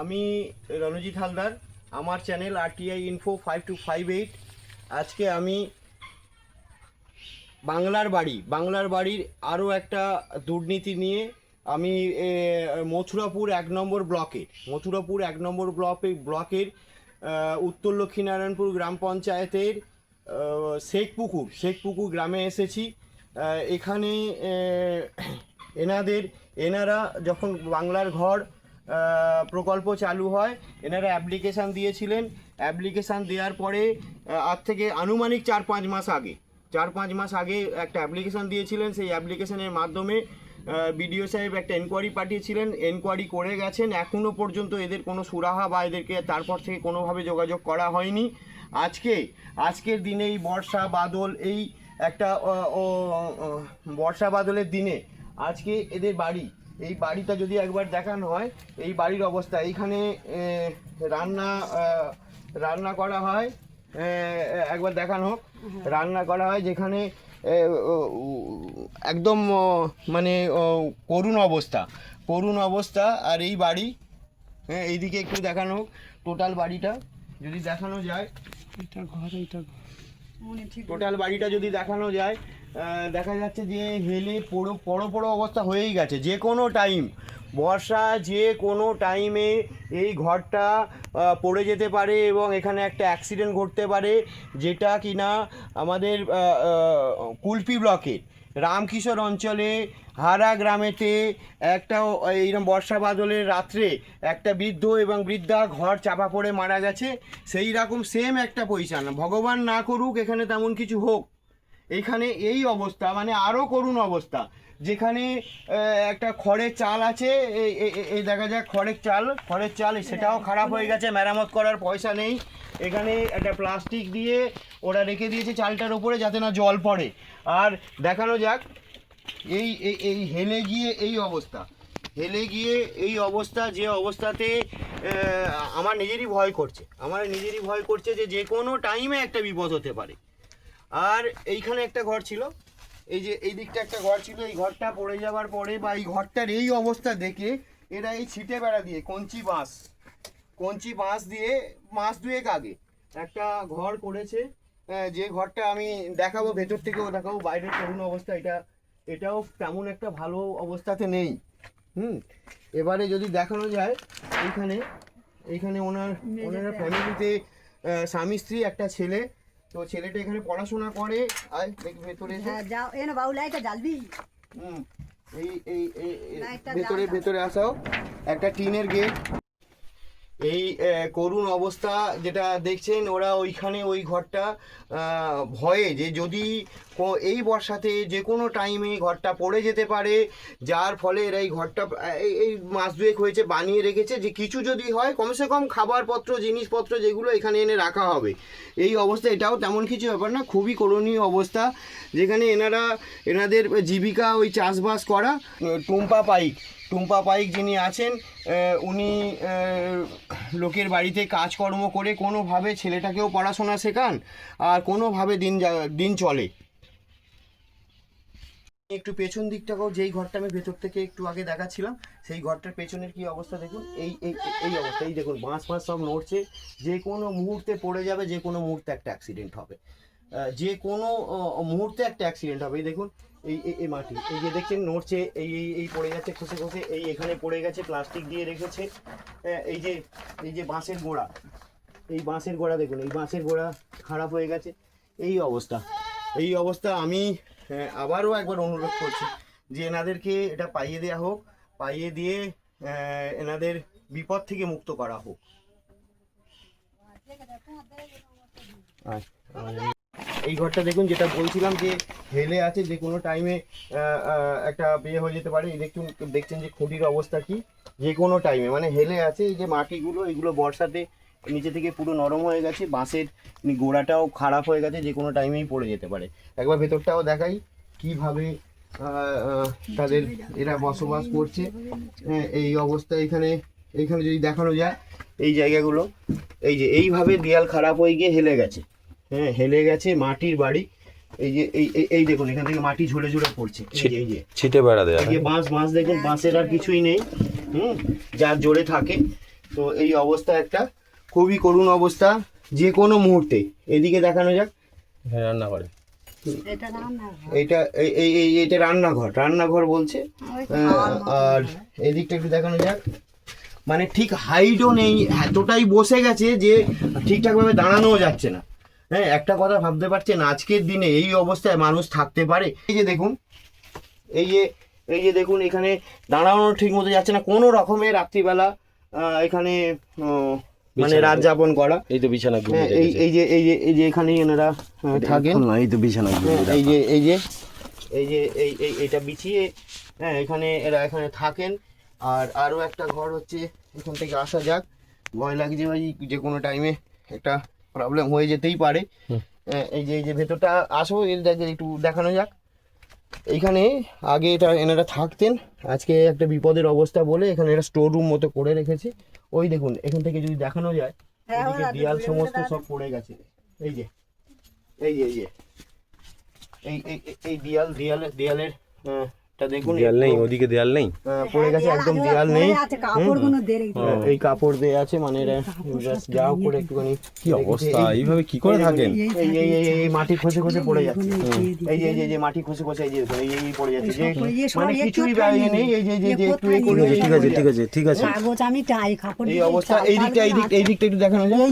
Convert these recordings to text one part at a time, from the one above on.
আমি রণজিৎ হালদার, আমার channel RTI Info 5258। আজকে আমি বাংলার বাড়ির আরও একটা দুর্নীতি নিয়ে আমি মথুরাপুর 1 নম্বর ব্লকের উত্তর লক্ষ্মীনারায়ণপুর গ্রাম পঞ্চায়েতের শেখপুকুর গ্রামে এসেছি। এখানে এনারা যখন বাংলার ঘর প্রকল্প চালু হয়, এনারা অ্যাপ্লিকেশান দিয়েছিলেন। অ্যাপ্লিকেশান দেওয়ার পরে আজ থেকে আনুমানিক 4-5 মাস আগে একটা অ্যাপ্লিকেশান দিয়েছিলেন। সেই অ্যাপ্লিকেশানের মাধ্যমে বিডিও সাহেব একটা এনকোয়ারি পাঠিয়েছিলেন, এনকোয়ারি করে গেছেন। এখনও পর্যন্ত এদের কোনো সুরাহা বা এদেরকে তারপর থেকে কোনোভাবে যোগাযোগ করা হয়নি। আজকের দিনে এই বর্ষা বাদলের দিনে আজকে এদের এই বাড়িটা যদি একবার দেখানো হয়, এই বাড়ির অবস্থা, এইখানে রান্না করা হয়, একবার দেখানো হোক। রান্না করা হয় যেখানে একদম মানে করুণ অবস্থা। আর এই বাড়ি, এইদিকে একটু দেখানো হোক। টোটাল বাড়িটা যদি দেখানো যায়, টোটাল বাড়িটা যদি দেখানো যায়, দেখা যাচ্ছে যে হেলে পড়ো অবস্থা হয়েই গেছে। যে কোনো টাইম, বর্ষা যে কোনো টাইমে এই ঘরটা পড়ে যেতে পারে এবং এখানে একটা অ্যাক্সিডেন্ট ঘটতে পারে, যেটা কিনা আমাদের কুলপি ব্লকের রামকিশোর অঞ্চলে হারা গ্রামেতে একটা এইরকম বর্ষা বাদলের রাত্রে একটা বৃদ্ধ এবং বৃদ্ধা ঘর চাপা পড়ে মারা গেছে। সেই রকম সেম একটা পজিশন, ভগবান না করুক এখানে তেমন কিছু হোক। এইখানে এই অবস্থা, মানে আরও করুণ অবস্থা, যেখানে একটা খড়ের চাল আছে, এই দেখা যায় খড়ের চাল সেটাও খারাপ হয়ে গেছে, মেরামত করার পয়সা নেই। এখানে একটা প্লাস্টিক দিয়ে ওরা রেখে দিয়েছে চালটার উপরে যাতে না জল পড়ে। আর দেখানো যাক এই হেলে গিয়ে এই অবস্থা, যে অবস্থাতে আমার নিজেরই ভয় করছে যে কোনো টাইমে একটা বিপদ হতে পারে। আর এইখানে একটা ঘর ছিল, এই দিকটা একটা ঘর ছিল। এই ঘরটা পড়ে যাওয়ার পরে বা এই ঘরটার এই অবস্থা দেখে এরা এই ছিটে বেড়া দিয়ে কঞ্চি বাঁশ দিয়ে মাস দুয়েক আগে একটা ঘর করেছে, যে ঘরটা আমি দেখাবো, ভেতর থেকেও দেখাবো। বাইরের করুণ অবস্থা, এটাও তেমন একটা ভালো অবস্থাতে নেই। এবারে যদি দেখানো যায়, এইখানে ওনারা ফ্যামিলিতে স্বামী স্ত্রী একটা ছেলে, তো ছেলেটা এখানে পড়াশোনা করে। আয় দেখ ভেতরে, ভেতরে আসাও। একটা টিনের গেট। এই করুণ অবস্থা যেটা দেখছেন, ওরা ওই ঘরটা ভয়ে যে যদি এই বর্ষাতে যে কোনো টাইমে ঘরটা পড়ে যেতে পারে, যার ফলে এরা এই ঘরটা এই মাস দুয়েক হয়েছে বানিয়ে রেখেছে, যে কিছু যদি হয় কমসে কম খাবারপত্র জিনিসপত্র যেগুলো এখানে এনে রাখা হবে। এই অবস্থা, এটাও তেমন কিছু ব্যাপার না, খুবই করুণীয় অবস্থা। যেখানে এনাদের জীবিকা ওই চাষবাস করা। টুম্পা পাইক যিনি আছেন, উনি লোকের বাড়িতে কাজকর্ম করে কোনোভাবে ছেলেটাকেও পড়াশোনা শেখান, আর কোনোভাবে দিন চলে। একটু পেছন দিকটাকেও, যেই ঘরটা আমি ভেতর থেকে একটু আগে দেখাচ্ছিলাম, সেই ঘরটার পেছনের কি অবস্থা দেখুন। এই অবস্থা, এই দেখুন বাঁশ সব নড়ছে, যে কোনো মুহূর্তে পড়ে যাবে, যে কোনো মুহূর্তে একটা অ্যাক্সিডেন্ট হবে, এই দেখুন এই মাটি, এই যে দেখছেন নড়ছে, এই পড়ে যাচ্ছে খসে, এই এখানে পড়ে গেছে, প্লাস্টিক দিয়ে রেখেছে। এই যে বাঁশের গোড়া দেখুন, এই বাঁশের গোড়া খারাপ হয়ে গেছে। এই অবস্থা আমি আবারও একবার অনুরোধ করছি যে এনাদেরকে এটা পাইয়ে দেওয়া হোক, পাইয়ে দিয়ে এনাদের বিপদ থেকে মুক্ত করা হোক। এই ঘরটা দেখুন, যেটা বলছিলাম যে হেলে আছে, যে কোনো টাইমে একটা বিয়ে হয়ে যেতে পারে। এই দেখছেন যে খুঁটির অবস্থা কি, যে কোনো টাইমে মানে হেলে আছে। এই যে মাটিগুলো, এগুলো বর্ষাতে নিচে থেকে পুরো নরম হয়ে গেছে, বাঁশের গোড়াটাও খারাপ হয়ে গেছে, যে কোনো টাইমেই পড়ে যেতে পারে। একবার ভেতরটাও দেখাই কিভাবে এরা বসবাস করছে। এই অবস্থা এইখানে যদি দেখানো যায়, এই জায়গাগুলো, এই যে এইভাবে দেয়াল খারাপ হয়ে গিয়ে হেলে গেছে মাটির বাড়ি। এই দেখুন, এখান থেকে মাটি ঝুলে পড়ছে, এই যে ছিটে বেড়া দেয়া, এই যে বাঁশ দেখুন, বাঁশের আর কিছুই নেই, যার জোরে থাকে তো এই অবস্থা একটা খুবই করুণ অবস্থা, যে কোনো মুহূর্তে। এদিকে দেখানো যাক। হ্যাঁ, রান্নাঘরে এইটা এইটা রান্নাঘর বলছে। আর এদিকটা একটু দেখানো যাক। মানে ঠিক হাইটও নেই, এতটাই বসে গেছে যে ঠিকঠাকভাবে দাঁড়ানোও যাচ্ছে না। হ্যাঁ, একটা কথা ভাবতে পারছেন আজকের দিনে এই অবস্থায় মানুষ থাকতে পারে? এই যে দেখুন, এই যে দেখুন, এখানে দাঁড়ানো ঠিক মতো যাচ্ছে না। কোনো রকমের রাত্রিবেলা এখানে মানে রাত যাপন করা। এই তো বিছানা, এই যে এখানেই এনারা থাকেন। এই তো বিছানা, এইটা বিছিয়ে, হ্যাঁ, এখানে এরা এখানে থাকেন। আর আরও একটা ঘর হচ্ছে, এখান থেকে আসা যাক। ভয় লাগছে ভাই, যে কোনো টাইমে একটা প্রবলেম হয়ে যেতেই পারে। এই যে ভেতরটা আসো, এটাকে একটু দেখানো যাক। এইখানে আগে এটা এনারা থাকতেন, আজকে একটা বিপদের অবস্থা বলে এখানে একটা স্টোর রুম মতো করে রেখেছে। ওই দেখুন, এখান থেকে যদি দেখানো যায়, এদিকে দেয়াল সমস্ত সব পড়ে গেছে। এই যে এই দেয়ালের দেখুন, দেয়াল নেই, ওদিকে দেয়াল নেই, পড়ে গেছে, একদম দেয়াল নেই। এই কাপড় দেয়া আছে, মানে যাও করে একটুখানি। কি অবস্থা, এইভাবে কি করে থাকেন? এই মাটি খসে খসে পড়ে যাচ্ছে। এই যে মাটি খসে খসে এই পড়ে যাচ্ছে, যে মানে কিছুই বাইরে নেই। এই যে একটু ঠিক আছে। এই অবস্থা। এই দিকটা একটু দেখানো যায়।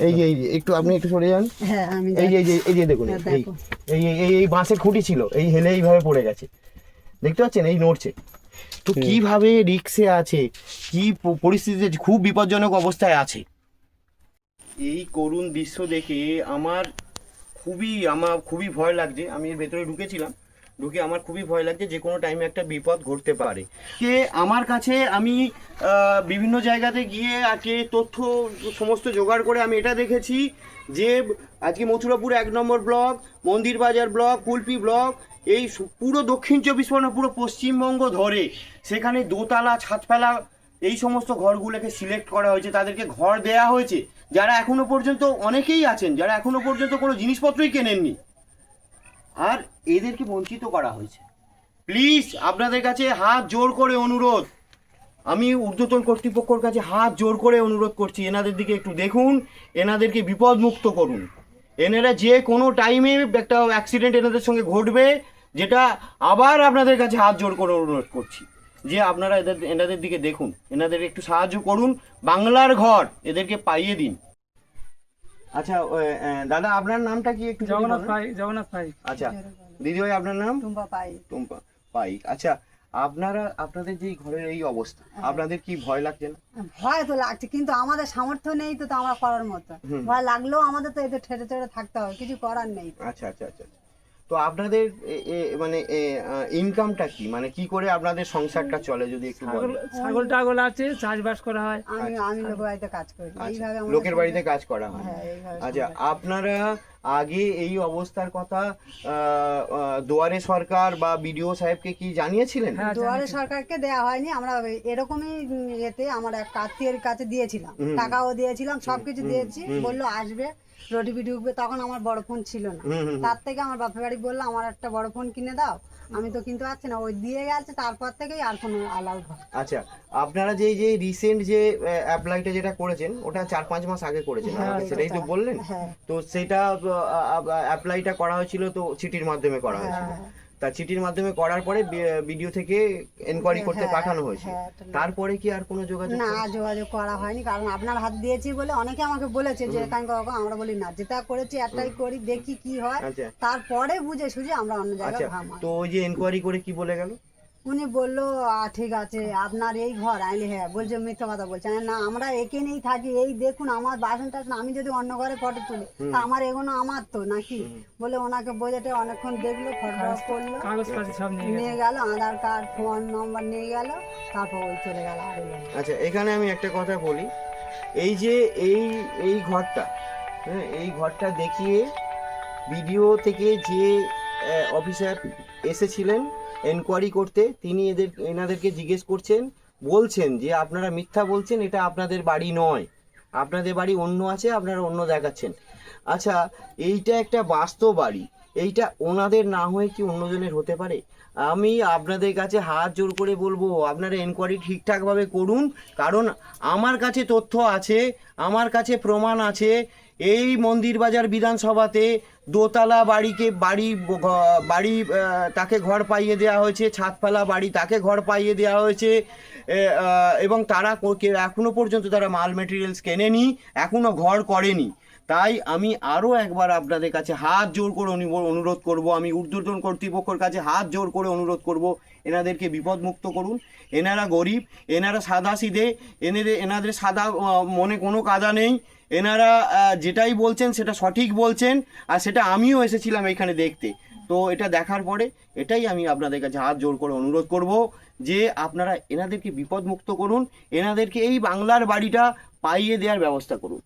এই যে একটু আপনি একটু সরে যান। এই যে দেখুন, এই বাঁশের খুঁটি ছিল, এই হেলে এইভাবে পড়ে গেছে, দেখতে পাচ্ছেন, এই নড়ছে। তো কিভাবে রিক্সে আছে, কি পরিস্থিতিতে, খুব বিপজ্জনক অবস্থায় আছে। এই করুণ দৃশ্য দেখে আমার খুবই ভয় লাগছে। আমি এর ভেতরে ঢুকে আমার খুবই ভয় লাগছে, যে কোনো টাইমে একটা বিপদ ঘটতে পারে। যে আমার কাছে আমি বিভিন্ন জায়গাতে গিয়ে আজকে তথ্য সমস্ত জোগাড় করে আমি এটা দেখেছি যে আজকে মথুরাপুর 1 নম্বর ব্লক, মন্দির বাজার ব্লক, কুলপি ব্লক, এই পুরো দক্ষিণ 24 পরগনা, পুরো পশ্চিমবঙ্গ ধরে সেখানে দোতলা, ছাদফেলা এই সমস্ত ঘরগুলোকে সিলেক্ট করা হয়েছে, তাদেরকে ঘর দেয়া হয়েছে, যারা এখনো পর্যন্ত অনেকেই আছেন যারা এখনো পর্যন্ত কোনো জিনিসপত্রই কেনেননি, আর এদেরকে বঞ্চিত করা হয়েছে। প্লিজ আপনাদের কাছে হাত জোর করে অনুরোধ, আমি ঊর্ধ্বতন কর্তৃপক্ষের কাছে হাত জোর করে অনুরোধ করছি, এনাদের দিকে একটু দেখুন, এনাদেরকে বিপদমুক্ত করুন। এনারা যে কোনো টাইমে একটা অ্যাক্সিডেন্ট এনাদের সঙ্গে ঘটবে, যেটা আবার আপনাদের কাছে হাত জোর করে অনুরোধ করছি যে আপনারা এনাদের দিকে দেখুন, এনাদের একটু সাহায্য করুন, বাংলার ঘর এদেরকে পাইয়ে দিন। আচ্ছা দাদা, আপনার নামটা কি একটু? জগন্নাথ পাই। আচ্ছা দিদিভাই, আপনার নাম? টুম্পা পাই। আচ্ছা, আপনাদের যে ঘরের এই অবস্থা, আপনাদের কি ভয় লাগছে না? ভয় তো লাগছে, কিন্তু আমাদের সামর্থ্য নেই তো আমরা করার মতো। ভয় লাগলেও আমাদের তো এতে ঠেটে ঠেটে থাকতে হবে, কিছু করার নেই। আচ্ছা। তো আপনাদের মানে ইনকামটা কি, মানে কি করে আপনাদের সংসারটা চলে, যদি একটু বলেন? ছাগল টাগল আছে, চাষবাস করা হয়। আমি লোকের বাড়িতে কাজ করি, এইভাবে লোকের বাড়িতে কাজ করা হয়। আচ্ছা, আপনারা আগে এই অবস্থার কথা দুয়ারে সরকার বা বিডিও সাহেবকে কি জানিয়েছিলেন? দুয়ারে সরকারকে দেয়া হয়নি, আমরা এরকমই এতে আমার এক আত্মীয়ের কাছে দিয়েছিলাম, টাকাও দিয়েছিলাম, সবকিছু দিয়েছি, বললো আসবে, রোটিপি ঢুকবে। তখন আমার বড় ফোন ছিল না, তার থেকে আমার বাপের বাড়ি বললো আমার একটা বড় ফোন কিনে দাও, আমি তো কিনতে পারছি না, ওই দিয়ে গেছে, তারপর থেকেই আর কোনো অ্যালাউড হয়। আচ্ছা, আপনারা যে রিসেন্ট যে অ্যাপ্লাইটা যেটা করেছেন, ওটা 4-5 মাস আগে করেছেন, সেটাই তো বললেন। তো সেটা অ্যাপ্লাইটা করা হয়েছিল তো চিঠির মাধ্যমে করা হয়েছিল, তা চিঠির মাধ্যমে করার পরে ভিডিও থেকে এনকোয়ারি করতে পাঠানো হয়েছে, তারপরে কি আর কোনো যোগাযোগ? না, যোগাযোগ করা হয়নি, কারণ আপনার হাত দিয়েছি বলে অনেকে আমাকে বলেছে যে আমরা বলি না, যেটা করেছি একটাই করি, দেখি কি হয়, তারপরে বুঝে সুঝে আমরা অন্য জায়গায় ভাবি। তো ওই যে এনকোয়ারি করে কি বলে গেল? উনি বললো ঠিক আছে, আপনার এই ঘর আইলে, হ্যাঁ বলছে, মিথ্যা কথা বলছে না, আমরা এখানেই থাকি, এই দেখুন আমার বাসন টাসন, আমি যদি অন্য ঘরে ফটো তুলি তা আমার এগুলো আমার তো নাকি, বলে ওনাকে বোঝাতে অনেকক্ষণ দেখলো, ফটো করলো, কাগজপত্র সব নিয়ে গেল, আধার কার্ড, ফোন নম্বর নিয়ে গেল, তারপর ওই চলে গেল। আচ্ছা, এখানে আমি একটা কথা বলি, এই যে এই ঘরটা, হ্যাঁ, এই ঘরটা দেখিয়ে ভিডিও থেকে যে অফিসার এসেছিলেন এনকোয়ারি করতে, তিনি এনাদেরকে জিজ্ঞেস বলছেন যে আপনারা মিথ্যা বলছেন, এটা আপনাদের বাড়ি নয়, আপনাদের বাড়ি অন্য আছে, আপনারা অন্য দেখাচ্ছেন। আচ্ছা, এইটা একটা বাস্তব বাড়ি, এইটা ওনাদের না হয়ে কি অন্যজনের হতে পারে? আমি আপনাদের কাছে হাত জোর করে বলবো আপনারা এনকোয়ারি ঠিকঠাকভাবে করুন, কারণ আমার কাছে তথ্য আছে, আমার কাছে প্রমাণ আছে। এই মন্দিরবাজার বিধানসভাতে দোতলা বাড়ি তাকে ঘর পাইয়ে দেওয়া হয়েছে, ছাদপালা বাড়ি তাকে ঘর পাইয়ে দেওয়া হয়েছে, এবং তারা এখনো পর্যন্ত তারা মাল মেটেরিয়ালস কেনেনি, এখনো ঘর করেনি। তাই আমি আরও একবার আপনাদের কাছে হাত জোর করে অনুরোধ করব, আমি ঊর্ধ্বতন কর্তৃপক্ষের কাছে হাত জোর করে অনুরোধ করব, এনাদেরকে বিপদমুক্ত করুন। এনারা গরিব, এনারা সাদা সিধে, এনাদের সাদা মনে কোনো কাদা নেই। এনারা যেটাই বলছেন সেটা সঠিক বলছেন, আর সেটা আমিও এসেছিলাম এখানে দেখতে। তো এটা দেখার পরে এটাই আমি আপনাদের কাছে হাত জোর করে অনুরোধ করব যে আপনারা এনাদেরকে বিপদমুক্ত করুন, এনাদেরকে এই বাংলার বাড়িটা পাইয়ে দেওয়ার ব্যবস্থা করুন।